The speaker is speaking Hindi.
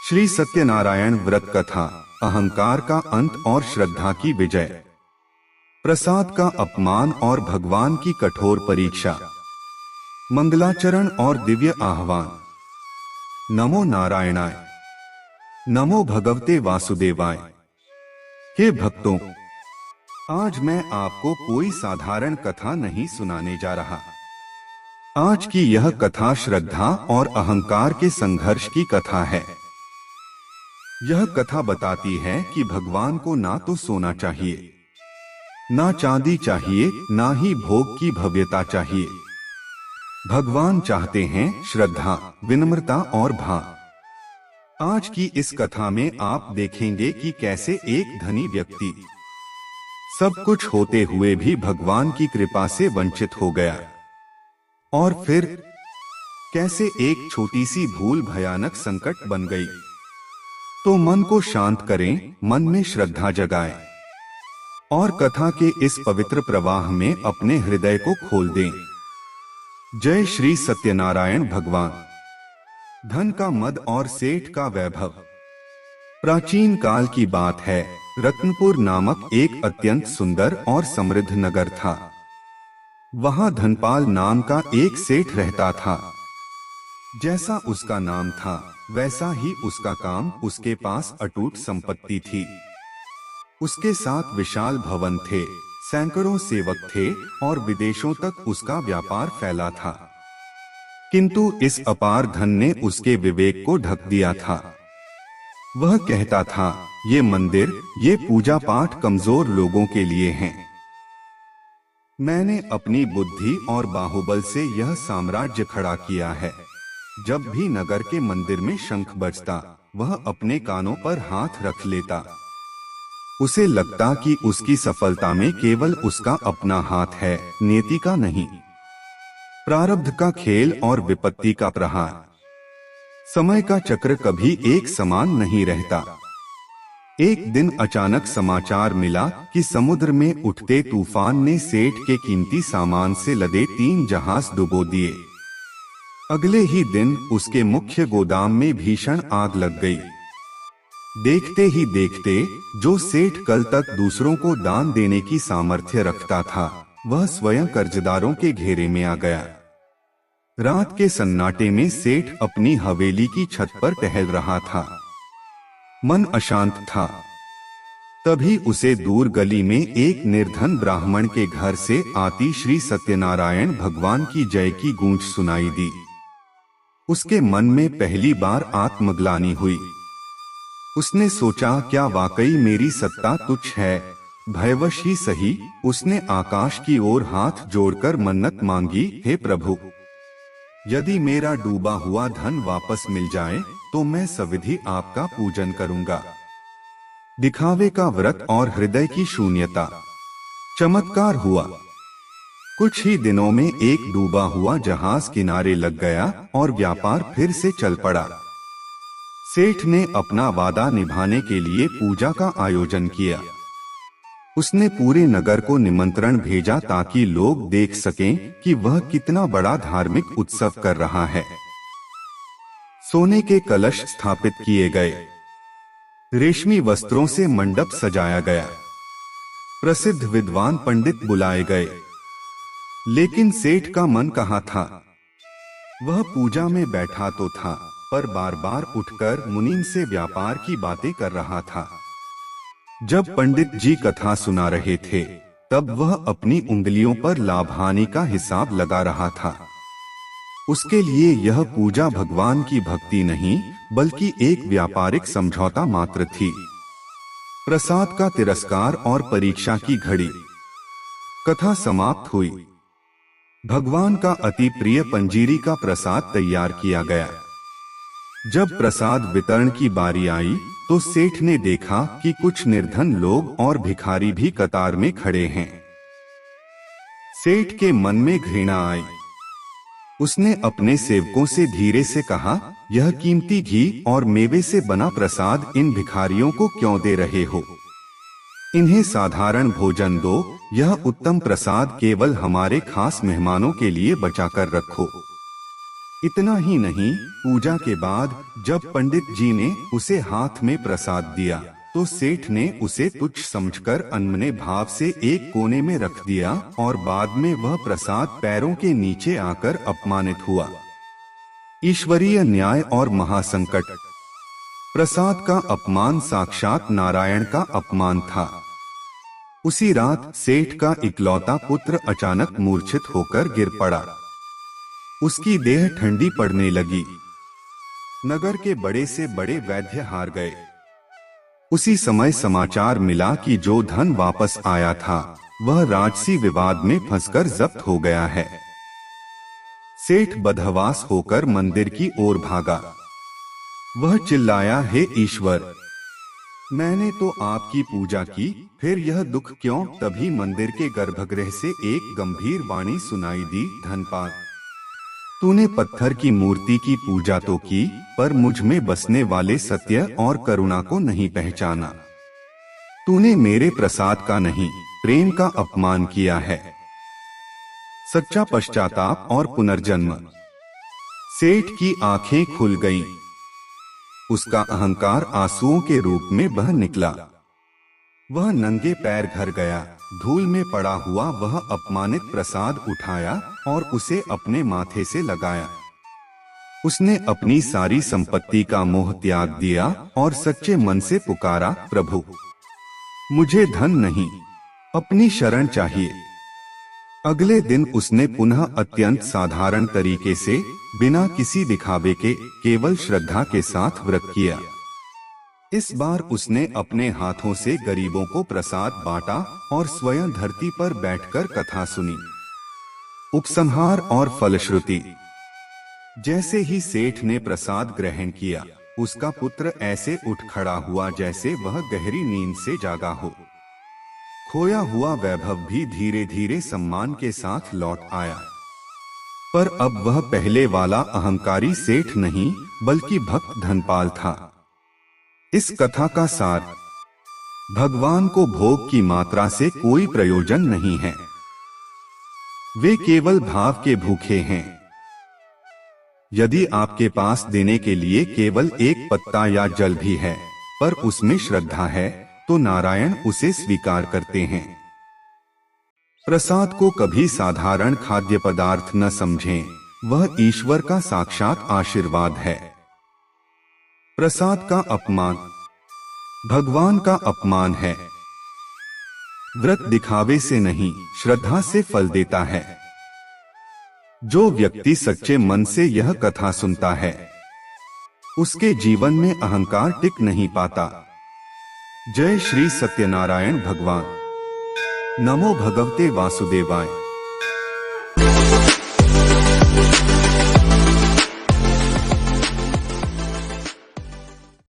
श्री सत्यनारायण व्रत कथा। अहंकार का अंत और श्रद्धा की विजय। प्रसाद का अपमान और भगवान की कठोर परीक्षा। मंगलाचरण और दिव्य आह्वान। नमो नारायणाय, नमो भगवते वासुदेवाय। हे भक्तों, आज मैं आपको कोई साधारण कथा नहीं सुनाने जा रहा। आज की यह कथा श्रद्धा और अहंकार के संघर्ष की कथा है। यह कथा बताती है कि भगवान को ना तो सोना चाहिए, ना चांदी चाहिए, ना ही भोग की भव्यता चाहिए। भगवान चाहते हैं श्रद्धा, विनम्रता और भाव। आज की इस कथा में आप देखेंगे कि कैसे एक धनी व्यक्ति सब कुछ होते हुए भी भगवान की कृपा से वंचित हो गया, और फिर कैसे एक छोटी सी भूल भयानक संकट बन गई। तो मन को शांत करें, मन में श्रद्धा जगाएं और कथा के इस पवित्र प्रवाह में अपने हृदय को खोल दें। जय श्री सत्यनारायण भगवान। धन का मद और सेठ का वैभव। प्राचीन काल की बात है। रत्नपुर नामक एक अत्यंत सुंदर और समृद्ध नगर था। वहां धनपाल नाम का एक सेठ रहता था। जैसा उसका नाम था वैसा ही उसका काम। उसके पास अटूट संपत्ति थी। उसके साथ विशाल भवन थे, सैकड़ों सेवक थे और विदेशों तक उसका व्यापार फैला था। किंतु इस अपार धन ने उसके विवेक को ढक दिया था। वह कहता था, ये मंदिर, ये पूजा पाठ कमजोर लोगों के लिए हैं। मैंने अपनी बुद्धि और बाहुबल से यह साम्राज्य खड़ा किया है। जब भी नगर के मंदिर में शंख बजता, वह अपने कानों पर हाथ रख लेता। उसे लगता कि उसकी सफलता में केवल उसका अपना हाथ है, नियति का नहीं। प्रारब्ध का खेल और विपत्ति का प्रहार। समय का चक्र कभी एक समान नहीं रहता। एक दिन अचानक समाचार मिला कि समुद्र में उठते तूफान ने सेठ के कीमती सामान से लदे 3 जहाज डुबो दिए। अगले ही दिन उसके मुख्य गोदाम में भीषण आग लग गई। देखते ही देखते जो सेठ कल तक दूसरों को दान देने की सामर्थ्य रखता था, वह स्वयं कर्जदारों के घेरे में आ गया। रात के सन्नाटे में सेठ अपनी हवेली की छत पर टहल रहा था। मन अशांत था। तभी उसे दूर गली में एक निर्धन ब्राह्मण के घर से आती श्री सत्यनारायण भगवान की जय की गूंज सुनाई दी। उसके मन में पहली बार आत्मग्लानि हुई। उसने सोचा, क्या वाकई मेरी सत्ता तुच्छ है? भयवश ही सही, उसने आकाश की ओर हाथ जोड़कर मन्नत मांगी, हे प्रभु, यदि मेरा डूबा हुआ धन वापस मिल जाए तो मैं सविधि आपका पूजन करूंगा। दिखावे का व्रत और हृदय की शून्यता। चमत्कार हुआ। कुछ ही दिनों में एक डूबा हुआ जहाज किनारे लग गया और व्यापार फिर से चल पड़ा। सेठ ने अपना वादा निभाने के लिए पूजा का आयोजन किया। उसने पूरे नगर को निमंत्रण भेजा ताकि लोग देख सकें कि वह कितना बड़ा धार्मिक उत्सव कर रहा है। सोने के कलश स्थापित किए गए। रेशमी वस्त्रों से मंडप सजाया गया। प्रसिद्ध विद्वान पंडित बुलाए गए। लेकिन सेठ का मन कहाँ था? वह पूजा में बैठा तो था, पर बार बार उठकर मुनीम से व्यापार की बातें कर रहा था। जब पंडित जी कथा सुना रहे थे, तब वह अपनी उंगलियों पर लाभ हानि का हिसाब लगा रहा था। उसके लिए यह पूजा भगवान की भक्ति नहीं, बल्कि एक व्यापारिक समझौता मात्र थी। प्रसाद का तिरस्कार और परीक्षा की घड़ी। कथा समाप्त हुई। भगवान का अति प्रिय पंजीरी का प्रसाद तैयार किया गया। जब प्रसाद वितरण की बारी आई तो सेठ ने देखा कि कुछ निर्धन लोग और भिखारी भी कतार में खड़े हैं। सेठ के मन में घृणा आई। उसने अपने सेवकों से धीरे से कहा, यह कीमती घी और मेवे से बना प्रसाद इन भिखारियों को क्यों दे रहे हो? इन्हें साधारण भोजन दो। यह उत्तम प्रसाद केवल हमारे खास मेहमानों के लिए बचाकर रखो। इतना ही नहीं, पूजा के बाद जब पंडित जी ने उसे हाथ में प्रसाद दिया तो सेठ ने उसे तुच्छ समझकर अनमने भाव से एक कोने में रख दिया और बाद में वह प्रसाद पैरों के नीचे आकर अपमानित हुआ। ईश्वरीय न्याय और महासंकट। प्रसाद का अपमान साक्षात नारायण का अपमान था। उसी रात सेठ का इकलौता पुत्र अचानक मूर्छित होकर गिर पड़ा। उसकी देह ठंडी पड़ने लगी। नगर के बड़े से बड़े वैद्य हार गए। उसी समय समाचार मिला कि जो धन वापस आया था वह राजसी विवाद में फंसकर जब्त हो गया है। सेठ बदहवास होकर मंदिर की ओर भागा। वह चिल्लाया, हे ईश्वर, मैंने तो आपकी पूजा की, फिर यह दुख क्यों? तभी मंदिर के गर्भगृह से एक गंभीर वाणी सुनाई दी, धनपाल, तूने पत्थर की मूर्ति की पूजा तो की, पर मुझ में बसने वाले सत्य और करुणा को नहीं पहचाना। तूने मेरे प्रसाद का नहीं, प्रेम का अपमान किया है। सच्चा पश्चाताप और पुनर्जन्म। सेठ की आंखें खुल गईं। उसका अहंकार आंसुओं के रूप में बह निकला। वह नंगे पैर घर गया। धूल में पड़ा हुआ वह अपमानित प्रसाद उठाया और उसे अपने माथे से लगाया। उसने अपनी सारी संपत्ति का मोह त्याग दिया और सच्चे मन से पुकारा, प्रभु, मुझे धन नहीं, अपनी शरण चाहिए। अगले दिन उसने पुनः अत्यंत साधारण तरीके से, बिना किसी दिखावे के, केवल श्रद्धा के साथ व्रत किया। इस बार उसने अपने हाथों से गरीबों को प्रसाद बांटा और स्वयं धरती पर बैठकर कथा सुनी। उपसंहार और फलश्रुति। जैसे ही सेठ ने प्रसाद ग्रहण किया, उसका पुत्र ऐसे उठ खड़ा हुआ जैसे वह गहरी नींद से जागा हो। खोया हुआ वैभव भी धीरे धीरे सम्मान के साथ लौट आया। पर अब वह पहले वाला अहंकारी सेठ नहीं, बल्कि भक्त धनपाल था। इस कथा का सार, भगवान को भोग की मात्रा से कोई प्रयोजन नहीं है। वे केवल भाव के भूखे हैं। यदि आपके पास देने के लिए केवल एक पत्ता या जल भी है, पर उसमें श्रद्धा है, तो नारायण उसे स्वीकार करते हैं। प्रसाद को कभी साधारण खाद्य पदार्थ न समझें, वह ईश्वर का साक्षात आशीर्वाद है। प्रसाद का अपमान भगवान का अपमान है। व्रत दिखावे से नहीं, श्रद्धा से फल देता है। जो व्यक्ति सच्चे मन से यह कथा सुनता है, उसके जीवन में अहंकार टिक नहीं पाता। जय श्री सत्यनारायण भगवान। नमो भगवते वासुदेवाय।